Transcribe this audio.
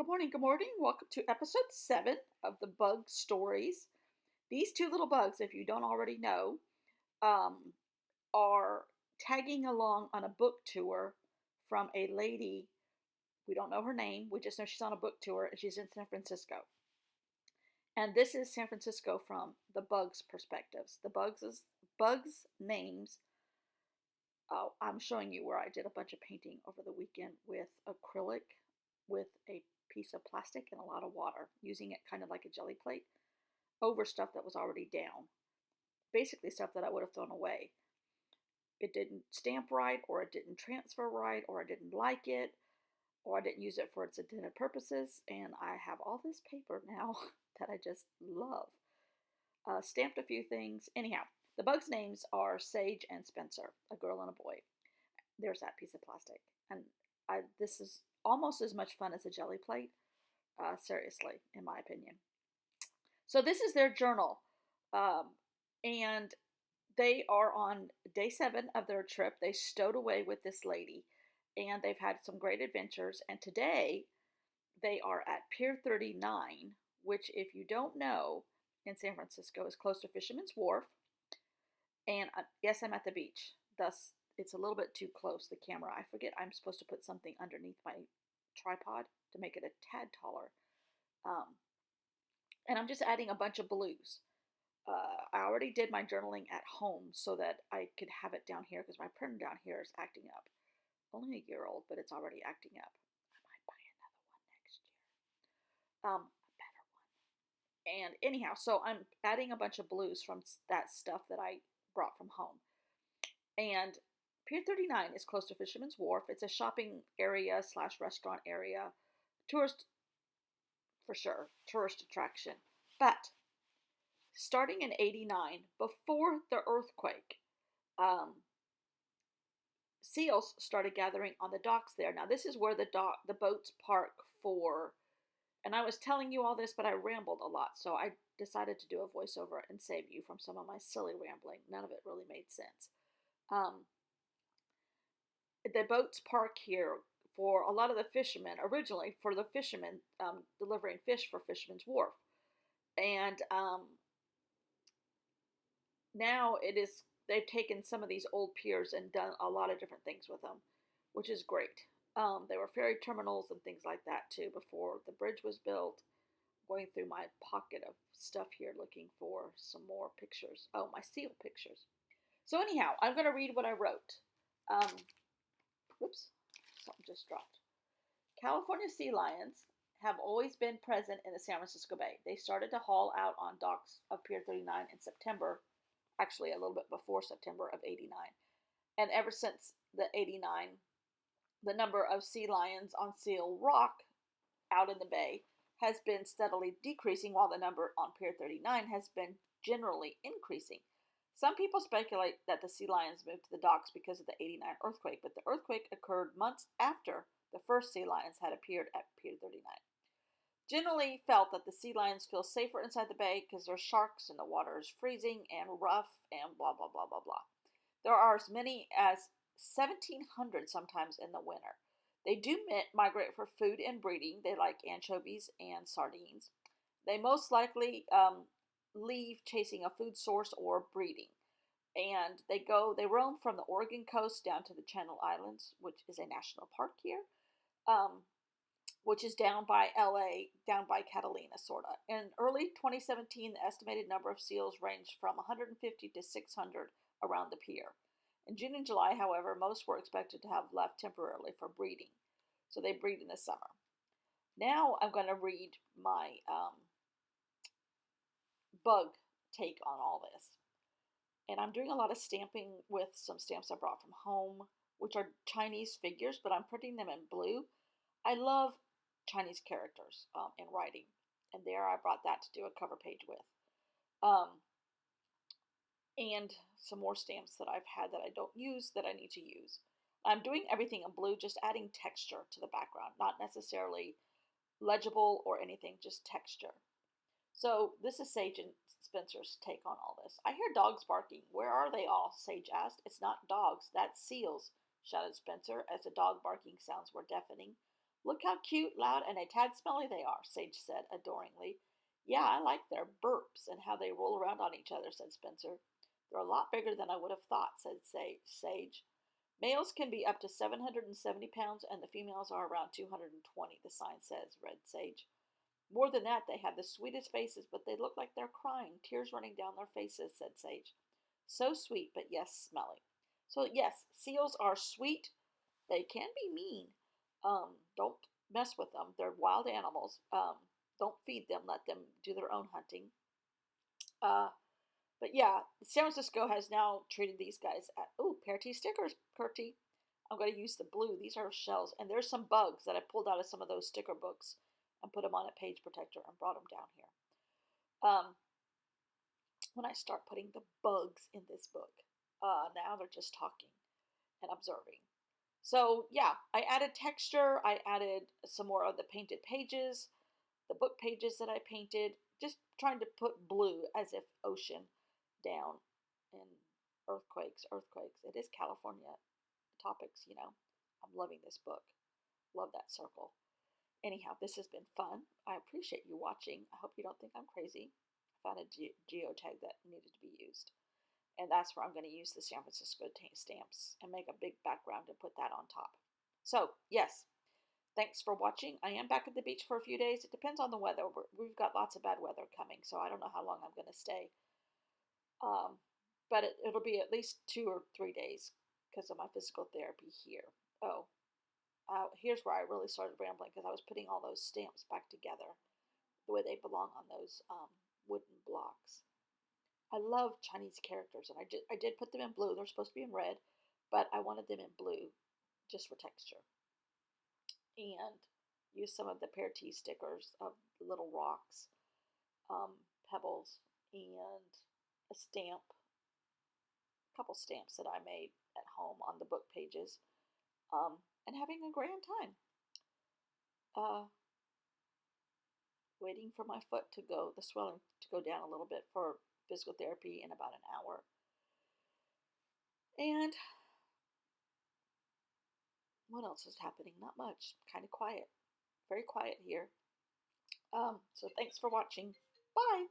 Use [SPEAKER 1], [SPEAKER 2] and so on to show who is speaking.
[SPEAKER 1] Good morning, good morning. Welcome to episode 7 of the Bug Stories. These two little bugs, if you don't already know, um, are tagging along on a book tour from a lady. We don't know her name, we just know she's on a book tour and she's in San Francisco. And this is San Francisco from the bugs' perspectives. Bugs' names. I'm showing you where I did a bunch of painting over the weekend with acrylic, with a piece of plastic and a lot of water, using it kind of like a jelly plate over stuff that was already down. Basically stuff that I would have thrown away. It didn't stamp right, or it didn't transfer right, or I didn't like it, or I didn't use it for its intended purposes, and I have all this paper now that I just love. Stamped a few things. Anyhow, the bugs' names are Sage and Spencer, a girl and a boy. There's that piece of plastic. And this is almost as much fun as a jelly plate, seriously, in my opinion. So this is their journal, and they are on day 7 of their trip. They stowed away with this lady, and they've had some great adventures. And today they are at Pier 39, which, if you don't know, in San Francisco is close to Fisherman's Wharf. And yes, I'm at the beach. Thus, it's a little bit too close, the camera. I forget I'm supposed to put something underneath my tripod to make it a tad taller. And I'm just adding a bunch of blues. I already did my journaling at home so that I could have it down here because my printer down here is acting up. Only a year old, but it's already acting up. I might buy another one next year. A better one. And anyhow, so I'm adding a bunch of blues from that stuff that I brought from home. And Pier 39 is close to Fisherman's Wharf. It's a shopping area / restaurant area. Tourist, for sure, tourist attraction. But starting in '89, before the earthquake, seals started gathering on the docks there. Now, this is where the boats park for, and I was telling you all this, but I rambled a lot, so I decided to do a voiceover and save you from some of my silly rambling. None of it really made sense. The boats park here for a lot of the fishermen, originally for the fishermen delivering fish for Fisherman's Wharf. And now they've taken some of these old piers and done a lot of different things with them, which is great. There were ferry terminals and things like that too before the bridge was built. Going through my pocket of stuff here looking for some more pictures. Oh, my seal pictures. So anyhow, I'm going to read what I wrote. Whoops, something just dropped. California sea lions have always been present in the San Francisco Bay. They started to haul out on docks of Pier 39 in September, actually a little bit before September of '89. And ever since the '89, the number of sea lions on Seal Rock out in the bay has been steadily decreasing, while the number on Pier 39 has been generally increasing. Some people speculate that the sea lions moved to the docks because of the '89 earthquake, but the earthquake occurred months after the first sea lions had appeared at Pier 39. Generally felt that the sea lions feel safer inside the bay because there's sharks and the water is freezing and rough and blah, blah, blah, blah, blah. There are as many as 1,700 sometimes in the winter. They do migrate for food and breeding. They like anchovies and sardines. They most likely leave chasing a food source or breeding. And they roam from the Oregon coast down to the Channel Islands, which is a national park here, which is down by LA, down by Catalina, sort of. In early 2017, the estimated number of seals ranged from 150 to 600 around the pier. In June and July, however, most were expected to have left temporarily for breeding. So they breed in the summer. Now I'm going to read my bug take on all this. And I'm doing a lot of stamping with some stamps I brought from home, which are Chinese figures, but I'm printing them in blue. I love Chinese characters in writing. And there I brought that to do a cover page with. And some more stamps that I've had that I don't use that I need to use. I'm doing everything in blue, just adding texture to the background, not necessarily legible or anything, just texture. So this is Sage and Spencer's take on all this. I hear dogs barking. Where are they all? Sage asked. It's not dogs, that's seals, shouted Spencer, as the dog barking sounds were deafening. Look how cute, loud, and a tad smelly they are, Sage said adoringly. Yeah, I like their burps and how they roll around on each other, said Spencer. They're a lot bigger than I would have thought, said Sage. Males can be up to 770 pounds, and the females are around 220, the sign says, read Sage. More than that, they have the sweetest faces, but they look like they're crying, tears running down their faces, said Sage. So sweet, but yes, smelly. So, yes, seals are sweet. They can be mean. Don't mess with them. They're wild animals. Don't feed them. Let them do their own hunting. Uh, but yeah, San Francisco has now treated these guys at, oh, Pear Tea stickers, Curty. I'm going to use the blue. These are shells. And there's some bugs that I pulled out of some of those sticker books and put them on a page protector and brought them down here. When I start putting the bugs in this book, now they're just talking and observing. So yeah, I added texture. I added some more of the painted pages, the book pages that I painted, just trying to put blue as if ocean down and earthquakes. It is California topics, you know. I'm loving this book. Love that circle. Anyhow, this has been fun. I appreciate you watching. I hope you don't think I'm crazy. I found a geotag that needed to be used. And that's where I'm going to use the San Francisco stamps and make a big background and put that on top. So, yes, thanks for watching. I am back at the beach for a few days. It depends on the weather. We've got lots of bad weather coming, so I don't know how long I'm going to stay. But it'll be at least 2 or 3 days because of my physical therapy here. Oh, here's where I really started rambling because I was putting all those stamps back together the way they belong on those wooden blocks. I love Chinese characters, and I did put them in blue. They're supposed to be in red, but I wanted them in blue just for texture. And use some of the Pear Tea stickers of little rocks, pebbles, and a stamp, a couple stamps that I made at home on the book pages, and having a grand time. Waiting for my foot to go, the swelling to go down a little bit for physical therapy in about an hour. And what else is happening? Not much. Kind of quiet. Very quiet here. So thanks for watching. Bye.